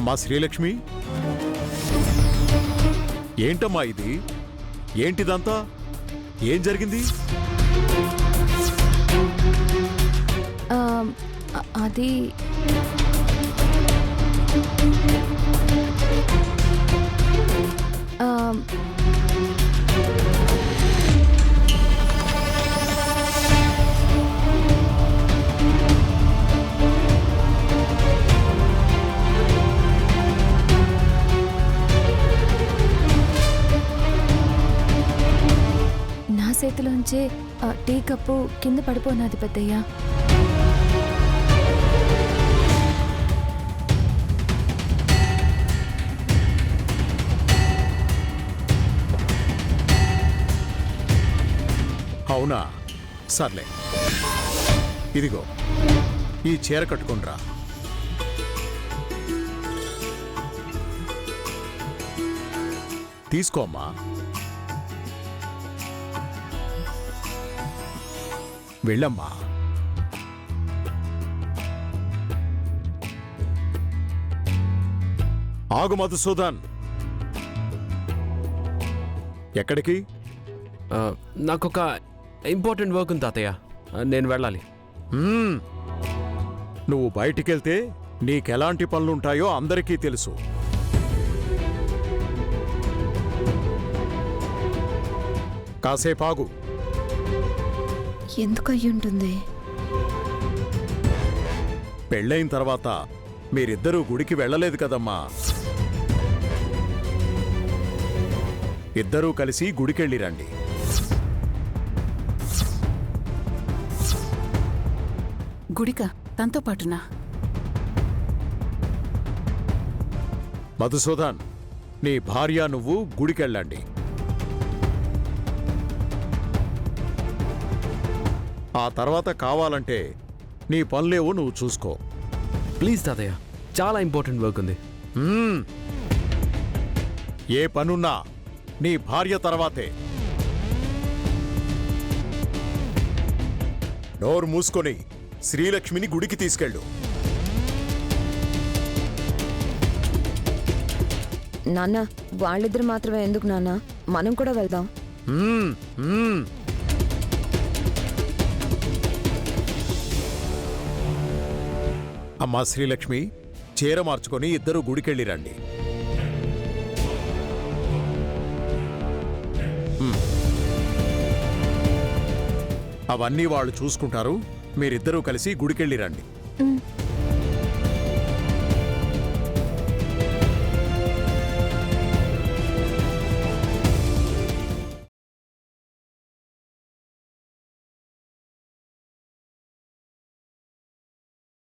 అమ్మా శ్రీలక్ష్మి, ఏంటమ్మా ఇది? ఏంటిదంతా? ఏం జరిగింది? అది నా చేతిలోంచే టీ కప్పు కింద పడిపోనాది పెద్దయ్య. అవునా? సర్లే, ఇదిగో ఈ చీర కట్టుకుండ్రా. తీసుకోమ్మా. వెళ్ళమ్మా. ఆగు మధుసూదన్. ఎక్కడికి? నాకొక ఇంపార్టెంట్ వర్క్ ఉంది తాతయ్య, నేను వెళ్ళాలి. నువ్వు బయటికెళ్తే నీకెలాంటి పనులుంటాయో అందరికీ తెలుసు. కాసేపాగు. ఎందుకు అయ్యుంటుంది? పెళ్ళైన తర్వాత మీరిద్దరూ గుడికి వెళ్ళలేదు కదమ్మా. ఇద్దరూ కలిసి గుడికెళ్ళిరండి. గుడిక తనతో పాటునా? మధుసూదన్, నీ భార్య నువ్వు గుడికెళ్ళండి. ఆ తర్వాత కావాలంటే నీ పనులేవో నువ్వు చూసుకో. ప్లీజ్ తాతయ్య, చాలా ఇంపార్టెంట్ వర్క్ ఉంది. ఏ పనున్నా నీ భార్య తర్వాతే. నోరు మూసుకొని శ్రీలక్ష్మిని గుడికి తీసుకెళ్ళు. నాన్న, వాళ్ళిద్దరు మాత్రమే ఎందుకు నాన్న, మనం కూడా వెళ్దాం. అమ్మా శ్రీలక్ష్మి, చీర మార్చుకొని ఇద్దరు గుడికెళ్ళిరండి. అవన్నీ వాళ్ళు చూసుకుంటారు. మీరిద్దరూ కలిసి గుడికెళ్ళిరండి.